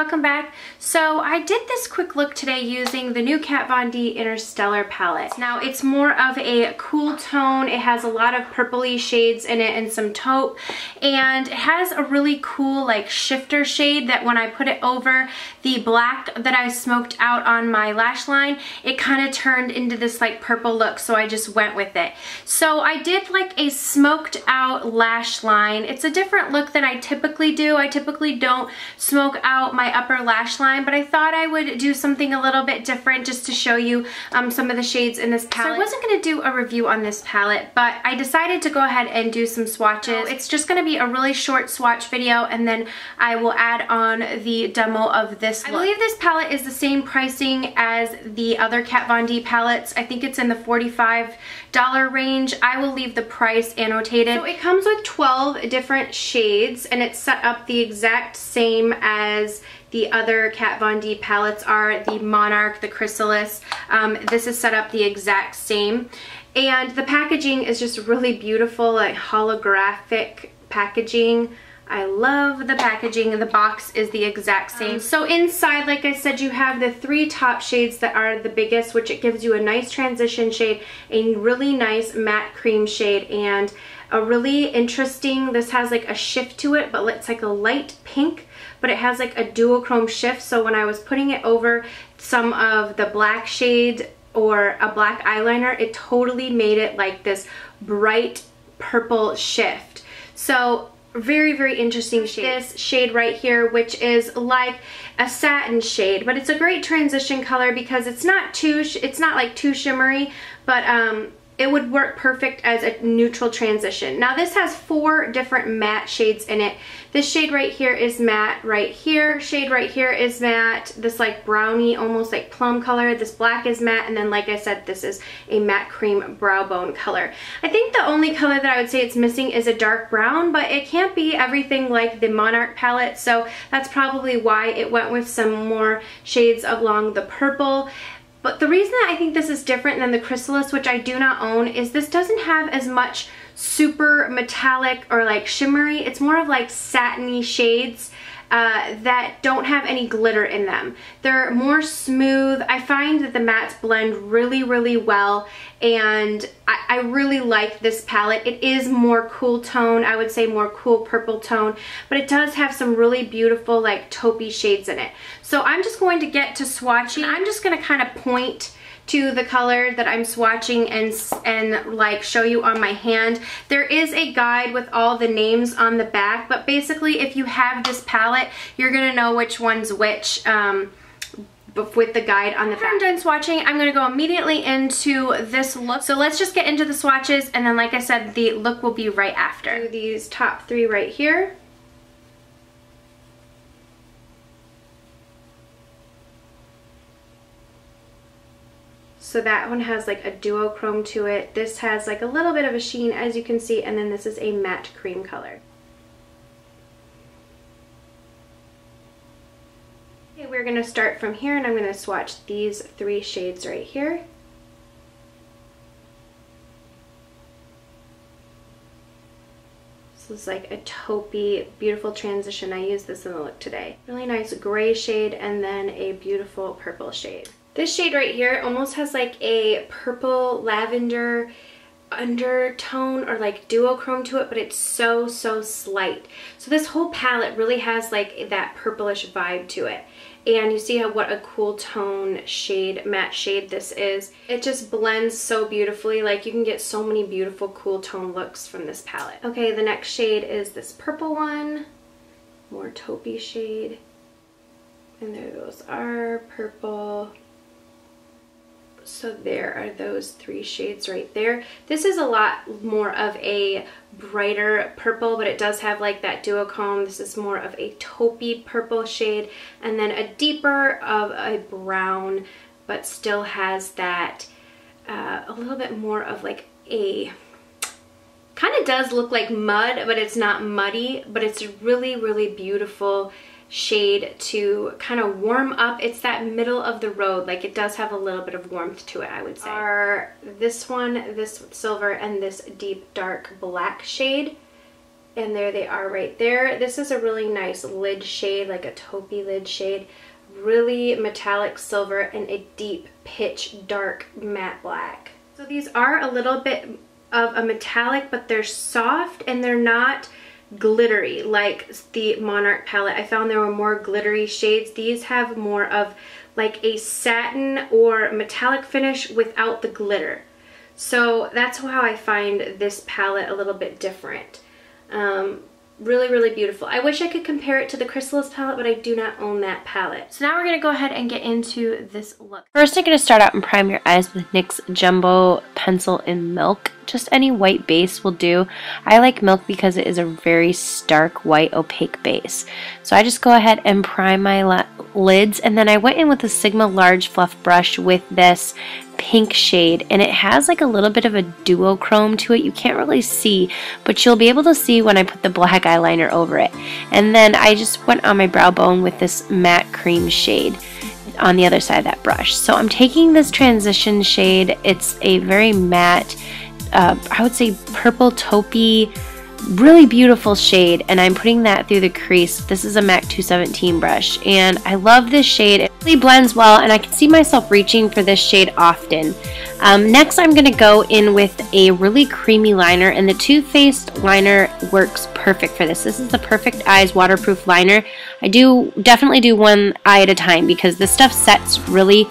welcome back. So I did this quick look today using the new Kat Von D Innerstellar palette. Now it's more of a cool tone. It has a lot of purpley shades in it and some taupe, and it has a really cool like shifter shade that when I put it over the black that I smoked out on my lash line, it kind of turned into this like purple look, so I just went with it. So I did like a smoked out lash line. It's a different look than I typically do. I typically don't smoke out my upper lash line, but I thought I would do something a little bit different just to show you some of the shades in this palette. So I wasn't going to do a review on this palette, but I decided to go ahead and do some swatches. It's just going to be a really short swatch video, and then I will add on the demo of this look. I believe this palette is the same pricing as the other Kat Von D palettes. I think it's in the $45 range. I will leave the price annotated. So it comes with 12 different shades, and it's set up the exact same as the other Kat Von D palettes are, the Monarch, the Chrysalis. This is set up the exact same. And the packaging is just really beautiful, like holographic packaging. I love the packaging. The box is the exact same. So inside, like I said, you have the 3 top shades that are the biggest, which it gives you a nice transition shade, a really nice matte cream shade, and a really interesting, this has like a shift to it, but it's like a light pink, but it has like a duochrome shift. So when I was putting it over some of the black shade or a black eyeliner, it totally made it like this bright purple shift. So very, very interesting shade. This shade right here, which is like a satin shade, but it's a great transition color because it's not like too shimmery, but it would work perfect as a neutral transition. Now this has 4 different matte shades in it. This shade right here is matte right here. Shade right here is matte. This like brownie, almost like plum color. This black is matte, and then like I said, this is a matte cream brow bone color. I think the only color that I would say it's missing is a dark brown, but it can't be everything like the Monarch palette, so that's probably why it went with some more shades along the purple. But the reason that I think this is different than the Chrysalis, which I do not own, is this doesn't have as much super metallic or like shimmery. It's more of like satiny shades that don't have any glitter in them. They're more smooth. I find that the mattes blend really, really well, and I really like this palette. It is more cool tone, I would say more cool purple tone, but it does have some really beautiful like taupey shades in it. So I'm just going to get to swatching. I'm just going to kind of point to the color that I'm swatching and like show you on my hand. There is a guide with all the names on the back, but basically if you have this palette, you're gonna know which one's which with the guide on the back. After I'm done swatching, I'm gonna go immediately into this look. So let's just get into the swatches, and then like I said, the look will be right after. Do these top 3 right here. So that one has like a duochrome to it. This has like a little bit of a sheen, as you can see, and then this is a matte cream color. Okay, we're gonna start from here, and I'm gonna swatch these 3 shades right here. This is like a taupey, beautiful transition. I used this in the look today. Really nice gray shade, and then a beautiful purple shade. This shade right here almost has like a purple lavender undertone or like duochrome to it, but it's so slight. So this whole palette really has like that purplish vibe to it. And you see what a cool tone shade, matte shade this is. It just blends so beautifully. Like you can get so many beautiful cool tone looks from this palette. Okay, the next shade is this purple one, more taupey shade. And there goes our purple. So there are those 3 shades right there. This is a lot more of a brighter purple, but it does have like that duochrome. This is more of a taupey purple shade, and then a deeper of a brown, but still has that a little bit more of like a, kind of does look like mud, but it's not muddy, but it's a really, really beautiful shade to kind of warm up. It's that middle of the road, like it does have a little bit of warmth to it, I would say. Are this one, this silver, and this deep dark black shade. And there they are right there. This is a really nice lid shade, like a taupey lid shade. Really metallic silver and a deep pitch dark matte black. So these are a little bit of a metallic, but they're soft and they're not glittery like the Monarch palette. I found there were more glittery shades. These have more of like a satin or metallic finish without the glitter. So that's how I find this palette a little bit different. Really, really beautiful. I wish I could compare it to the Chrysalis palette, but I do not own that palette. So now we're going to go ahead and get into this look. First, I'm going to start out and prime your eyes with NYX Jumbo Pencil in Milk. Just any white base will do. I like milk because it is a very stark, white, opaque base. So I just go ahead and prime my lids, and then I went in with a Sigma Large Fluff brush with this pink shade, and it has like a little bit of a duochrome to it. You can't really see, but you'll be able to see when I put the black eyeliner over it. And then I just went on my brow bone with this matte cream shade on the other side of that brush. So I'm taking this transition shade. It's a very matte, I would say purple taupey, really beautiful shade, and I'm putting that through the crease. This is a MAC 217 brush, and I love this shade. It really blends well, and I can see myself reaching for this shade often. Next, I'm going to go in with a really creamy liner, and the Too Faced liner works perfect for this. This is the Perfect Eyes waterproof liner. I definitely do one eye at a time because this stuff sets really,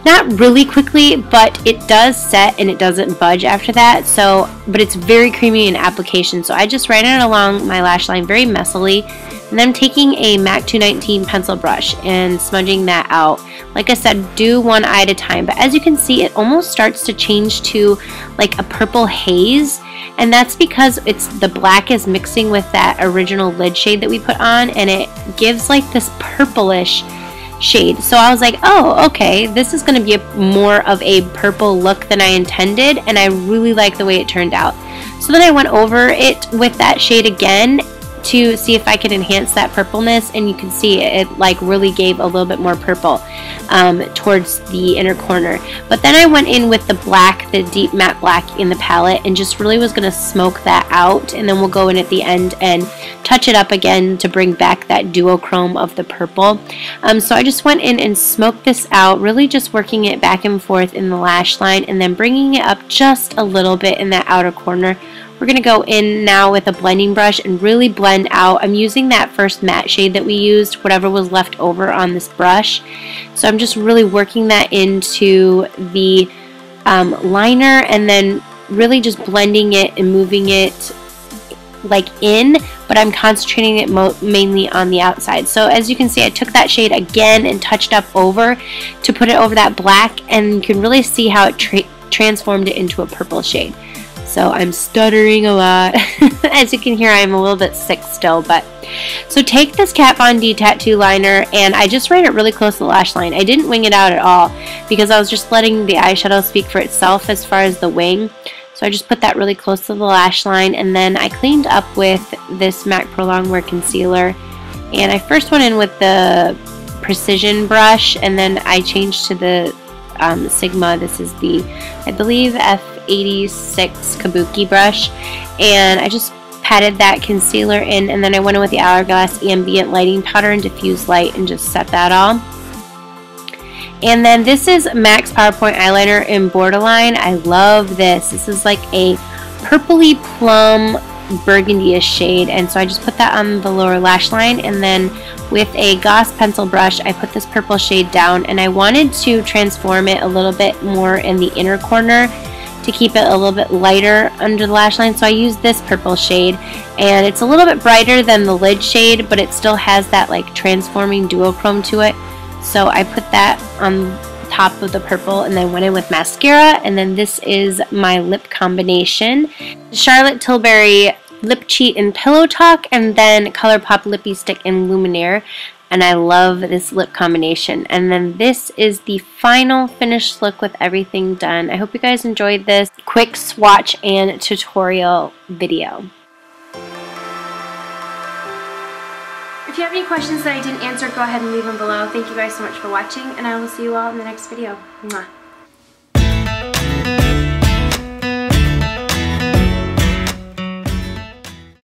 not really quickly, but it does set and it doesn't budge after that. So, but it's very creamy in application. So I just ran it along my lash line very messily, and then I'm taking a MAC 219 pencil brush and smudging that out. Like I said, do one eye at a time, but as you can see, it almost starts to change to like a purple haze, and that's because the black is mixing with that original lid shade that we put on, and it gives like this purplish shade. So I was like, oh, okay, this is going to be more of a purple look than I intended, and I really like the way it turned out. So then I went over it with that shade again to see if I could enhance that purpleness, and you can see it like really gave a little bit more purple towards the inner corner. But then I went in with the black, the deep matte black in the palette, and just really was going to smoke that out, and then we'll go in at the end and touch it up again to bring back that duochrome of the purple. So I just went in and smoked this out, really just working it back and forth in the lash line, and then bringing it up just a little bit in that outer corner. We're going to go in now with a blending brush and really blend out. I'm using that first matte shade that we used, whatever was left over on this brush. So I'm just really working that into the liner, and then really just blending it and moving it like in, but I'm concentrating it mainly on the outside. So as you can see, I took that shade again and touched up over to put it over that black, and you can really see how it transformed it into a purple shade. So I'm stuttering a lot. As you can hear, I'm a little bit sick still. But so take this Kat Von D tattoo liner, and I just ran it really close to the lash line. I didn't wing it out at all because I was just letting the eyeshadow speak for itself as far as the wing. So I just put that really close to the lash line, and then I cleaned up with this MAC Pro Longwear concealer. And I first went in with the Precision brush, and then I changed to the Sigma. This is the, I believe, F86 Kabuki brush, and I just patted that concealer in, and then I went in with the Hourglass Ambient Lighting Powder and Diffuse Light and just set that all. And then this is MAC's PowerPoint Eyeliner in Borderline. I love this. This is like a purpley plum burgundy-ish shade, and so I just put that on the lower lash line, and then with a Goss pencil brush I put this purple shade down, and I wanted to transform it a little bit more in the inner corner to keep it a little bit lighter under the lash line. So I used this purple shade, and it's a little bit brighter than the lid shade, but it still has that like transforming duochrome to it. So I put that on top of the purple and then went in with mascara. And then this is my lip combination: Charlotte Tilbury Lip Cheat in Pillowtalk, and then Colourpop Lippie Stick in Lumiere. And I love this lip combination. And then this is the final finished look with everything done. I hope you guys enjoyed this quick swatch and tutorial video. If you have any questions that I didn't answer, go ahead and leave them below. Thank you guys so much for watching, and I will see you all in the next video. Mwah.